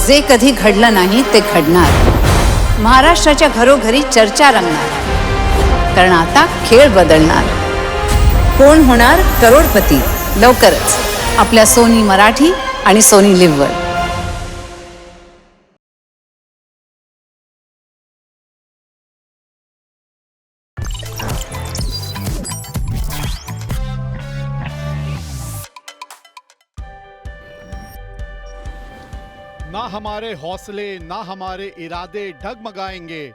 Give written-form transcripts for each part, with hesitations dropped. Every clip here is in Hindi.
जे कधी घडलं नाही ते घडणार. महाराष्ट्राच्या घरोघरी चर्चा रंगणार, कारण आता खेळ बदलणार. कोण होणार करोडपती लवकरच आपल्या सोनी मराठी आणि सोनी लिव्हवर. ना हमारे हौसले ना हमारे इरादे डगमगाएंगे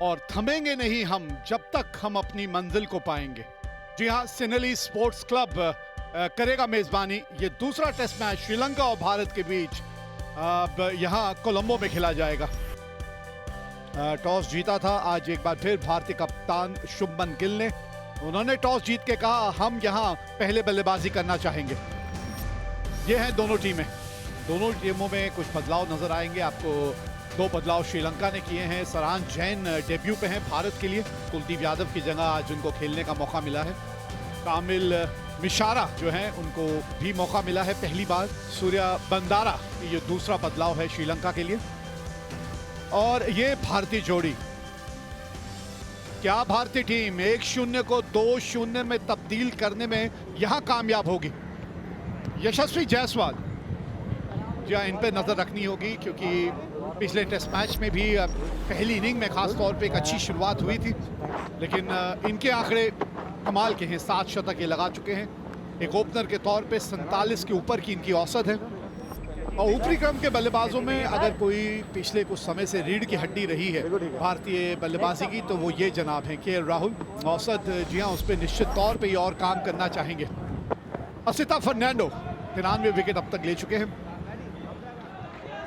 और थमेंगे नहीं हम जब तक हम अपनी मंजिल को पाएंगे. जी हाँ, सिनेली स्पोर्ट्स क्लब करेगा मेजबानी. ये दूसरा टेस्ट मैच श्रीलंका और भारत के बीच यहाँ कोलंबो में खेला जाएगा. टॉस जीता था आज एक बार फिर भारतीय कप्तान शुभमन गिल ने. उन्होंने टॉस जीत के कहा हम यहाँ पहले बल्लेबाजी करना चाहेंगे. ये हैं दोनों टीमें. दोनों टीमों में कुछ बदलाव नजर आएंगे आपको. दो बदलाव श्रीलंका ने किए हैं. सरान जैन डेब्यू पे हैं भारत के लिए. कुलदीप यादव की जगह आज उनको खेलने का मौका मिला है. कामिल मिशारा जो हैं उनको भी मौका मिला है पहली बार. सूर्या बंदारा ये दूसरा बदलाव है श्रीलंका के लिए. और ये भारतीय जोड़ी, क्या भारतीय टीम 1-0 को 2-0 में तब्दील करने में यहां कामयाब होगी? यशस्वी जायसवाल, जी हाँ, इन पे नजर रखनी होगी क्योंकि पिछले टेस्ट मैच में भी पहली इनिंग में खास तौर पे एक अच्छी शुरुआत हुई थी, लेकिन इनके आंकड़े कमाल के हैं. 7 शतक ये लगा चुके हैं. एक ओपनर के तौर पे 47 के ऊपर की इनकी औसत है. और ऊपरी क्रम के बल्लेबाजों में अगर कोई पिछले कुछ समय से रीढ़ की हड्डी रही है भारतीय बल्लेबाजी की तो वो ये जनाब हैं केएल राहुल. औसत जी हाँ, उस पर निश्चित तौर पर ये और काम करना चाहेंगे. असिता फर्नांडो 93 विकेट अब तक ले चुके हैं.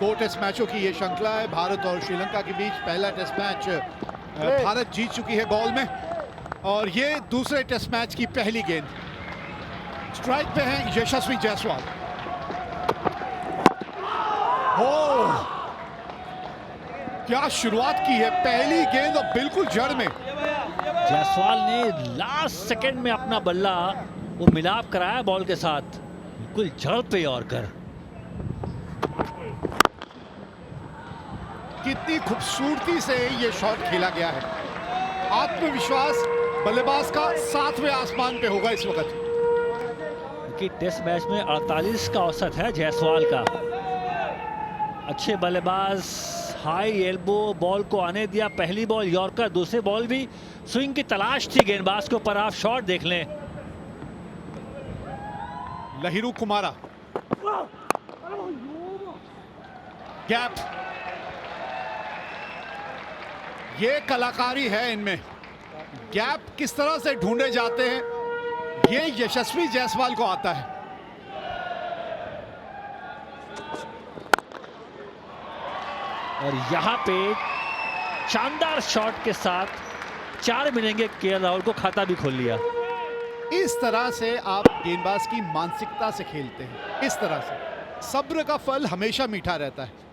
2 टेस्ट मैचों की ये श्रृंखला है भारत और श्रीलंका के बीच. पहला टेस्ट मैच भारत जीत चुकी है बॉल में और ये दूसरे टेस्ट मैच की पहली गेंद. स्ट्राइक पे हैं यशस्वी जायसवाल. हो क्या शुरुआत की है. पहली गेंद और बिल्कुल जड़ में. जायसवाल ने लास्ट सेकंड में अपना बल्ला वो मिलाप कराया बॉल के साथ. बिल्कुल जड़ पे और कर. कितनी खूबसूरती से ये शॉट खेला गया है. आत्मविश्वास बल्लेबाज का 7वें आसमान पे होगा इस वक्त. कि टेस्ट मैच में 48 का औसत है जायसवाल का. अच्छे बल्लेबाज, हाई एल्बो बॉल को आने दिया. पहली बॉल यॉर्कर, दूसरी बॉल भी स्विंग की तलाश थी गेंदबाज को. पर आप शॉट देख लें. लहिरू कुमारा, गैप, ये कलाकारी है इनमें. गैप किस तरह से ढूंढे जाते हैं ये यशस्वी जायसवाल को आता है. और यहाँ पे शानदार शॉट के साथ 4 मिलेंगे. केएल राहुल को खाता भी खोल लिया. इस तरह से आप गेंदबाज की मानसिकता से खेलते हैं. इस तरह से सब्र का फल हमेशा मीठा रहता है.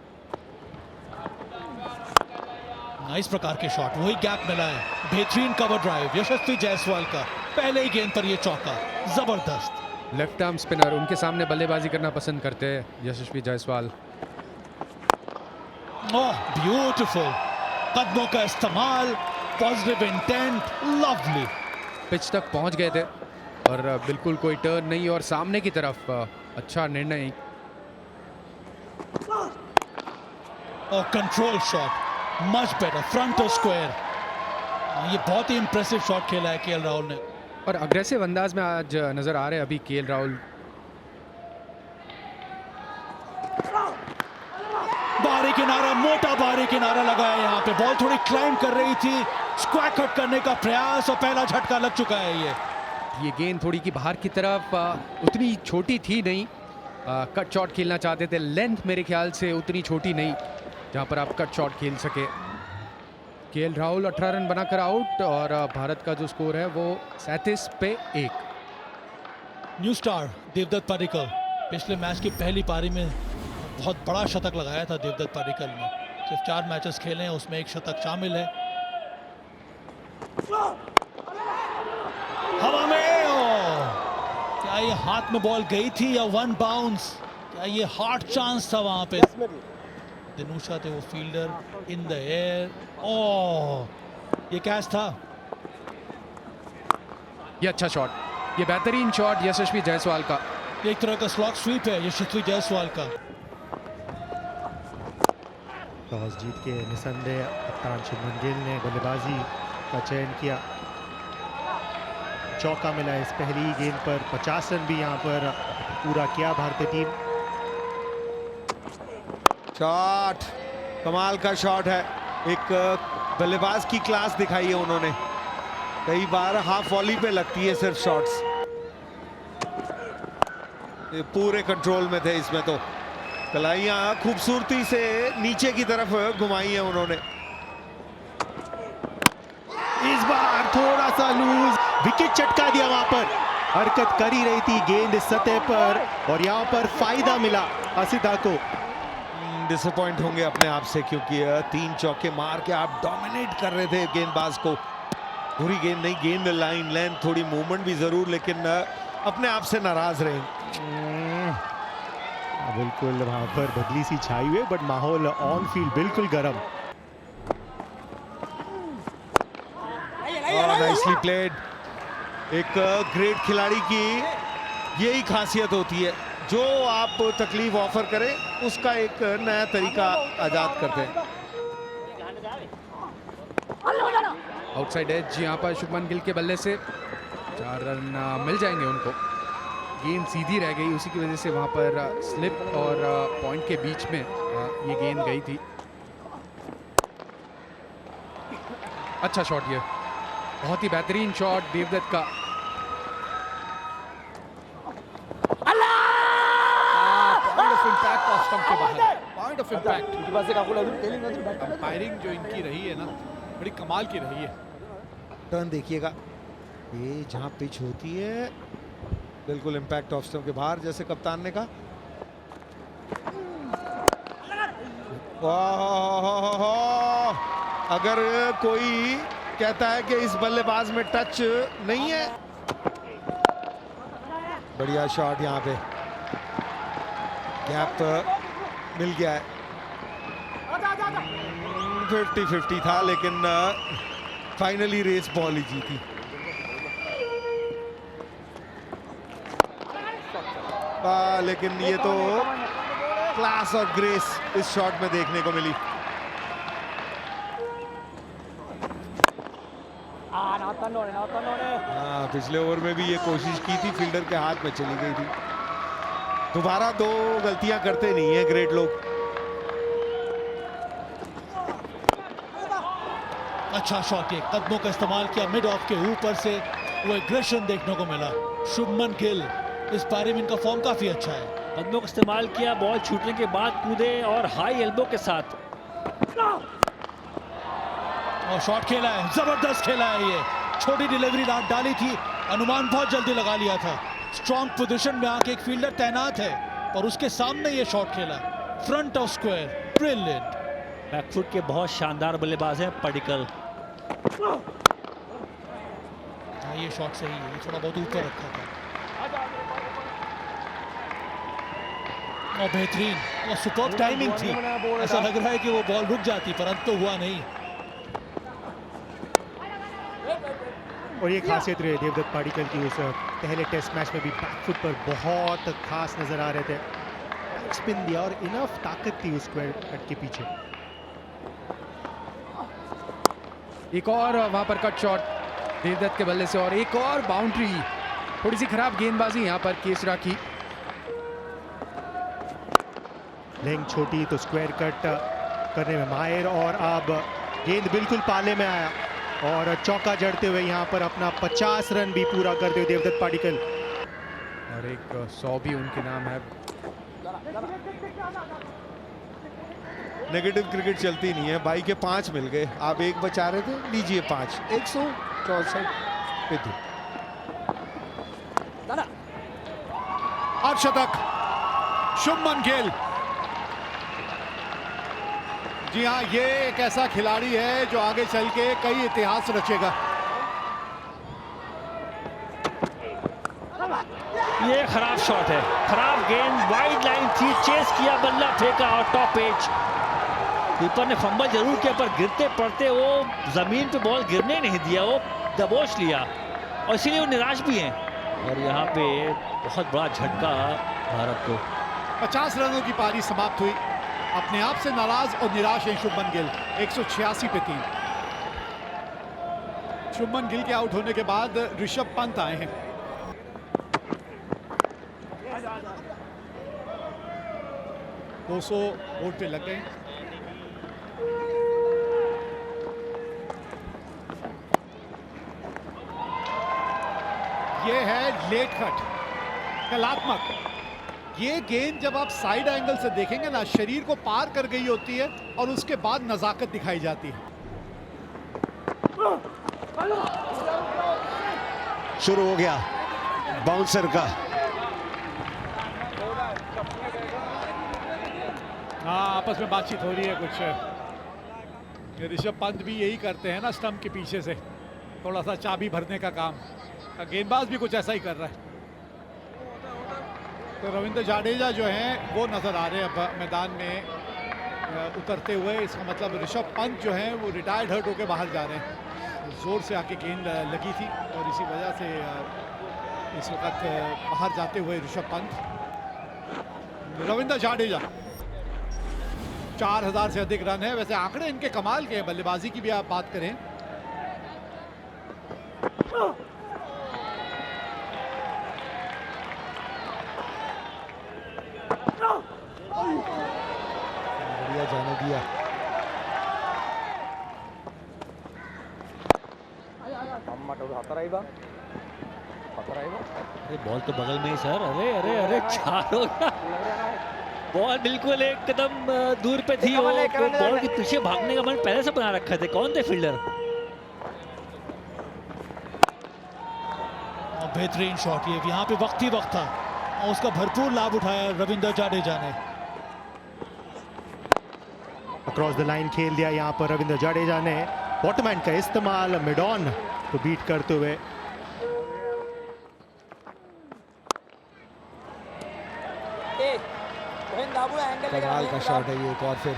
नाइस प्रकार के शॉट. वही गैप मिला है. बेहतरीन कवर ड्राइव यशस्वी जायसवाल का. पहले ही गेंद पर ये चौका. जबरदस्त. लेफ्ट आर्म स्पिनर, उनके सामने बल्लेबाजी करना पसंद करते हैं यशस्वी जायसवाल. Oh beautiful. कदमों का इस्तेमाल, पॉजिटिव इंटेंट, लवली. पिच तक पहुंच गए थे और बिल्कुल कोई टर्न नहीं और सामने की तरफ अच्छा निर्णय. और control shot, much better. Front और स्क्वायर. ये बहुत ही इंप्रेसिव शॉट खेला है केएल राहुल ने. और अग्रेसिव अंदाज में आज नजर आ रहे हैं अभी केएल राहुल. बाहरी किनारा, मोटा बाहरी किनारा लगाया. यहाँ पे बॉल थोड़ी क्लाइंब कर रही थी. स्क्वायर कट करने का प्रयास और पहला झटका लग चुका है. ये गेंद थोड़ी की बाहर की तरफ उतनी छोटी थी नहीं. कट शॉट खेलना चाहते थे. लेंथ मेरे ख्याल से उतनी छोटी नहीं जहां पर आप कट शॉट खेल सके. केएल राहुल 18 रन बनाकर आउट और भारत का जो स्कोर है वो 37 पे 1. New star Devdutt Parikar. पिछले मैच की पहली पारी में बहुत बड़ा शतक लगाया था देवदत्त पारिकर ने. सिर्फ 4 मैचेस खेले हैं, उसमें 1 शतक शामिल है. हवा में. क्या ये हाथ में बॉल गई थी या 1 बाउंस? क्या ये हार्ड चांस था वहां पे? दिनूशा थे वो फील्डर इन द एयर। ओह, ये कैच था। ये अच्छा शॉट, ये बेहतरीन शॉट यशस्वी जायसवाल का। एक तरह का स्लॉग स्वीप है यशस्वी जायसवाल का। टॉस जीत के निसंदेह कप्तान शुभमन गिल ने बल्लेबाजी का चयन किया। चौका मिला इस पहली गेंद पर, 50 रन भी यहां पर पूरा किया भारतीय टीम। शॉट, कमाल का शॉट है। एक बल्लेबाज की क्लास दिखाई है उन्होंने। कई बार हाफ वॉली पे लगती है सिर्फ शॉट्स, ये पूरे कंट्रोल में थे इसमें। तो कलाइयां खूबसूरती से नीचे की तरफ घुमाई है उन्होंने। इस बार थोड़ा सा लूज, विकेट चटका दिया वहां पर। हरकत कर ही रही थी गेंद इस सतह पर और यहां पर फायदा मिला असिधा को। डिसअपॉइंट होंगे अपने आप से, क्योंकि 3 चौके मार के आप डोमिनेट कर रहे थे गेंदबाज को। पूरी गेंद नहीं, गेंद लाइन लेंथ, थोड़ी मूवमेंट भी जरूर, लेकिन अपने आप से नाराज रहे। बिल्कुल वहां पर बदली सी छाई हुई, बट माहौल ऑन फील्ड बिल्कुल गर्म। Nicely played. एक ग्रेट खिलाड़ी की यही खासियत होती है, जो आप तकलीफ ऑफर करें उसका एक नया तरीका आजाद करते हैं। आउटसाइड एज यहाँ पर शुभमन गिल के बल्ले से 4 रन मिल जाएंगे उनको। गेंद सीधी रह गई, उसी की वजह से वहाँ पर स्लिप और पॉइंट के बीच में ये गेंद गई थी। अच्छा शॉट, ये बहुत ही बेहतरीन शॉट देवदत्त का। इम्पैक्ट ऑफ स्टंप के बाहर, पॉइंट ऑफ इम्पैक्ट। अंपायरिंग जो इनकी रही है ना, बड़ी कमाल की रही है। टर्न देखिएगा, ये जहां पिच होती है बिल्कुल इम्पैक्ट ऑफ स्टंप के बाहर, जैसे कप्तान ने कहा। अगर कोई कहता है कि इस बल्लेबाज में टच नहीं है, बढ़िया शॉट, यहां पे गैप मिल गया है। 50-50 था, लेकिन फाइनली रेस बॉल ही जीती। लेकिन ये तो क्लास और ग्रेस इस शॉट में देखने को मिली। पिछले ओवर में भी ये कोशिश की थी, फील्डर के हाथ में चली गई थी। दोबारा 2 गलतियां करते नहीं है ग्रेट लोग। अच्छा शॉट, ये कदमों का इस्तेमाल किया मिड ऑफ के ऊपर से, वो एग्रेशन देखने को मिला। शुभमन गिल इस पारी में इनका फॉर्म काफी अच्छा है। कदमों का इस्तेमाल किया, बॉल छूटने के बाद कूदे और हाई एल्बो के साथ और शॉट खेला है, जबरदस्त खेला है। ये छोटी डिलीवरी डाली थी, अनुमान बहुत जल्दी लगा लिया था। स्ट्रॉन्ग पोजीशन में आके एक फील्डर तैनात है और उसके सामने ये शॉट खेला, front of square, brilliant. Backfoot के बहुत शानदार बल्लेबाज हैं पडिक्कल। हाँ, ये शॉट सही है, ये थोड़ा बहुत ऊपर रखा था और बेहतरीन और सुपर्ब टाइमिंग थी। ऐसा लग रहा है कि वो बॉल रुक जाती, परंतु हुआ नहीं। और ये खासियत रही देवदत्त पाडिक्कल की, उस पहले टेस्ट मैच में भी बैकफुट पर बहुत खास नजर आ रहे थे। स्पिन दिया और इनफ ताकत थी उस स्क्वायर कट के पीछे। एक और वहां पर कट शॉट देवदत्त के बल्ले से और एक और बाउंड्री। थोड़ी सी खराब गेंदबाजी यहाँ पर केसरा की। लेंथ छोटी तो स्क्वायर कट करने में माहिर, और अब गेंद बिल्कुल पाले में आया और चौका जड़ते हुए यहाँ पर अपना 50 रन भी पूरा करते हुए देवदत्त पाडिक्कल। और एक 100 भी उनके नाम है। नेगेटिव क्रिकेट चलती नहीं है, भाई के 5 मिल गए, आप 1 बचा रहे थे, लीजिए 5, 164 पे दो। अर्धशतक शुभमन गिल। जी हाँ, ये एक ऐसा खिलाड़ी है जो आगे चल के कई इतिहास रचेगा। ये खराब शॉट है, खराब गेंद, वाइड लाइन थी, चेस किया, बल्ला फेंका और टॉप एज। कीपर ने फंबल जरूर किया पर गिरते पड़ते वो जमीन पे बॉल गिरने नहीं दिया, वो दबोच लिया और इसीलिए वो निराश भी हैं। और यहाँ पे बहुत बड़ा झटका भारत को। 50 रनों की पारी समाप्त हुई। अपने आप से नाराज और निराश हैं शुभमन गिल। 186 पे 3। शुभमन गिल के आउट होने के बाद ऋषभ पंत आए हैं। दो 200 वोट पे लग गए। ये है लेट कट, कलात्मक। ये गेंद जब आप साइड एंगल से देखेंगे ना, शरीर को पार कर गई होती है और उसके बाद नजाकत दिखाई जाती है। शुरू हो गया बाउंसर का। हाँ, आपस में बातचीत हो रही है कुछ। ये ऋषभ पंत भी यही करते हैं ना, स्टंप के पीछे से थोड़ा सा चाबी भरने का काम। गेंदबाज भी कुछ ऐसा ही कर रहा है। तो रविंद्र जाडेजा जो हैं वो नज़र आ रहे हैं अब मैदान में उतरते हुए। इसका मतलब ऋषभ पंत जो हैं वो रिटायर्ड हर्ट होकर बाहर जा रहे हैं। ज़ोर से आके गेंद लगी थी और इसी वजह से इस वक्त बाहर जाते हुए ऋषभ पंत। रविंद्र जाडेजा 4000 से अधिक रन है। वैसे आंकड़े इनके कमाल के हैं, बल्लेबाजी की भी आप बात करें। बढ़िया जाने दिया। अरे बॉल तो बगल में ही सर। अरे अरे अरे 4 हो गया। बॉल बिल्कुल एक कदम दूर पे थी। वो बॉल के पीछे भागने का मन पहले से बना रखा थे। कौन थे फील्डर? बेहतरीन शॉट। ये यहाँ पे वक्त ही वक्त था और उसका भरपूर लाभ उठाया रविंद्र जाडेजा ने। अक्रॉस द लाइन खेल दिया यहाँ पर रविंद्र जाडेजा ने। बॉटमैन का इस्तेमाल मिड ऑन को बीट करते हुए। कमाल का शॉट है ये एक और फिर।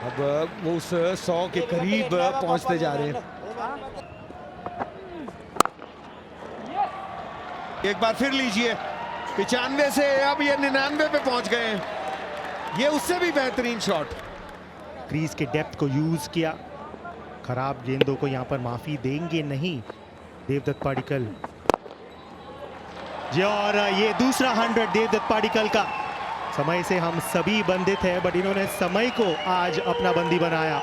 अब वो उस 100 के करीब पहुंचते जा रहे हैं। एक बार फिर लीजिए। 95 से अब ये 99 पे पहुंच गए हैं। ये उससे भी बेहतरीन शॉट। क्रीज के डेप्थ को यूज किया। खराब गेंदों को यहाँ पर माफी देंगे नहीं देवदत्त पाडिक्कल जी। और ये दूसरा 100 देवदत्त पाडिक्कल का। समय से हम सभी बंधित हैं, बट इन्होंने समय को आज अपना बंदी बनाया।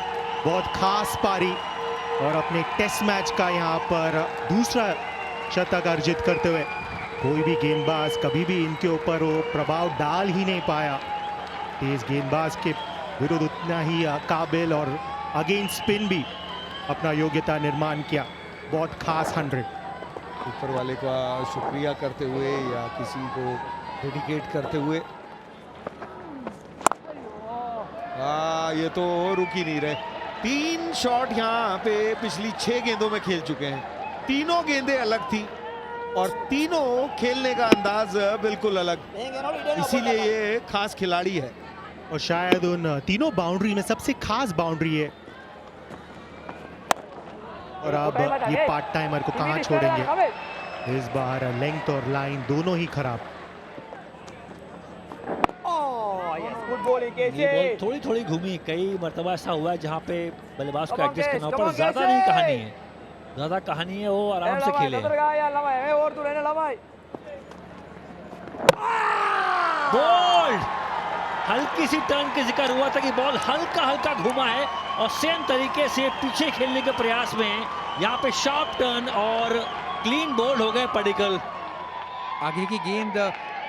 बहुत खास पारी और अपने टेस्ट मैच का यहाँ पर दूसरा शतक अर्जित करते हुए कोई भी गेंदबाज कभी भी इनके ऊपर वो प्रभाव डाल ही नहीं पाया। तेज गेंदबाज के विरुद्ध उतना ही काबिल और अगेंस्ट स्पिन भी अपना योग्यता निर्माण किया। बहुत खास 100। ऊपर वाले का शुक्रिया करते हुए या किसी को डेडिकेट करते हुए। ये तो रुक ही नहीं रहे। 3 शॉट यहाँ पे पिछली 6 गेंदों में खेल चुके हैं। तीनों गेंदें अलग थी और तीनों खेलने का अंदाज बिल्कुल अलग। इसीलिए ये खास खिलाड़ी है और शायद उन तीनों बाउंड्री में सबसे खास बाउंड्री है। और अब ये पार्ट टाइमर को कहां छोड़ेंगे। इस बार लेंथ और लाइन दोनों ही खराब। ये बॉल थोड़ी थोड़ी घूमी। कई मरतबा ऐसा हुआ है जहाँ पे बल्लेबाज को एडजस्ट करना हो, पर ज्यादा नहीं कहानी है। ज्यादा कहानी है वो आराम से खेले। बॉल हल्की सी टर्न के जिक्र हुआ था कि बॉल हल्का हल्का घुमा है और सेम तरीके से पीछे खेलने के प्रयास में यहाँ पे शार्प टर्न और क्लीन बोल्ड हो गए पाडिक्कल। आगे की गेंद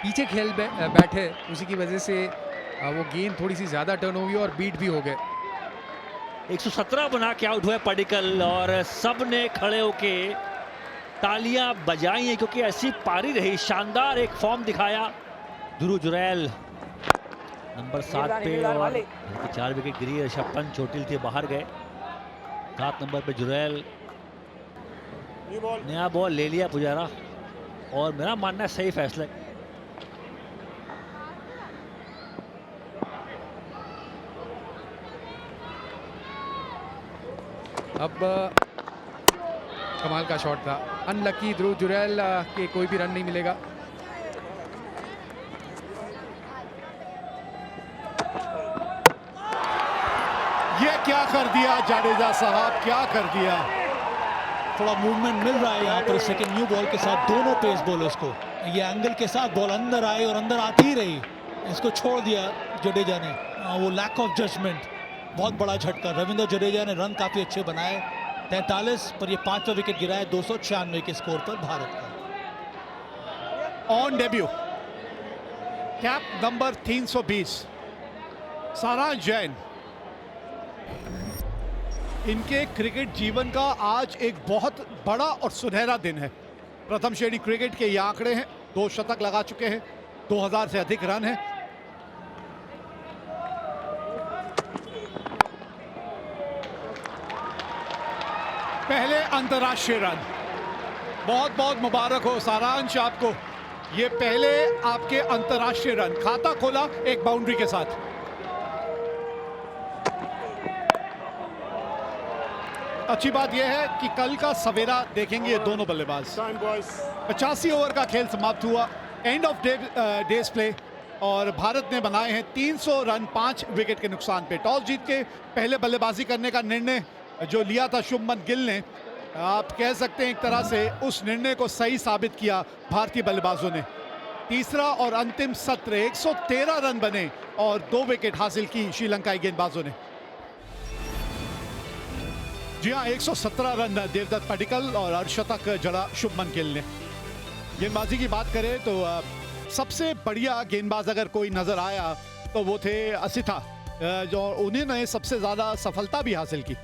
पीछे खेल बैठे, उसी की वजह से वो गेंद थोड़ी सी ज्यादा टर्न हुई और बीट भी हो गए। 117 बना के आउट हुए पाडिक्कल और सब ने खड़े होके तालियां बजाई हैं क्योंकि ऐसी पारी रही। शानदार एक फॉर्म दिखाया ध्रुव जुरैल नंबर 7 पे और 4 विकेट गिरी। ऋषभ पंत चोटिल थे, बाहर गए। 7 नंबर पे जुरैल। नया बॉल ले लिया पुजारा और मेरा मानना है सही फैसला। अब कमाल का शॉट था, अनलकी ध्रुव जुरैल के कोई भी रन नहीं मिलेगा। ये क्या कर दिया जाडेजा साहब, क्या कर दिया। थोड़ा मूवमेंट मिल रहा है यहाँ पर सेकंड न्यू बॉल के साथ दोनों पेस बॉलर्स को। ये एंगल के साथ बॉल अंदर आई और अंदर आती ही रही, इसको छोड़ दिया जडेजा ने। वो लैक ऑफ जजमेंट, बहुत बड़ा झटका। रविंद्र जडेजा ने रन काफी अच्छे बनाए, 43 पर ये 5वां विकेट गिरा है 296 के स्कोर पर भारत का। ऑन डेब्यू कैप नंबर 320 सारांश जैन। इनके क्रिकेट जीवन का आज एक बहुत बड़ा और सुनहरा दिन है। प्रथम श्रेणी क्रिकेट के ये आंकड़े हैं, 2 शतक लगा चुके हैं, 2000 से अधिक रन है। पहले अंतर्राष्ट्रीय रन, बहुत बहुत मुबारक हो सारांश आपको, ये पहले आपके अंतर्राष्ट्रीय रन। खाता खोला एक बाउंड्री के साथ। अच्छी बात यह है कि कल का सवेरा देखेंगे ये दोनों बल्लेबाज। 85 ओवर का खेल समाप्त हुआ, एंड ऑफ डेज प्ले, और भारत ने बनाए हैं 300 रन 5 विकेट के नुकसान पे। टॉस जीत के पहले बल्लेबाजी करने का निर्णय जो लिया था शुभमन गिल ने, आप कह सकते हैं एक तरह से उस निर्णय को सही साबित किया भारतीय बल्लेबाजों ने। तीसरा और अंतिम सत्र 113 रन बने और 2 विकेट हासिल की श्रीलंकाई गेंदबाजों ने। जी हाँ, 117 रन देवदत्त पडिक्कल और अर्धशतक जड़ा शुभमन गिल ने। गेंदबाजी की बात करें तो सबसे बढ़िया गेंदबाज अगर कोई नजर आया तो वो थे असिथा, जो उन्होंने सबसे ज्यादा सफलता भी हासिल की।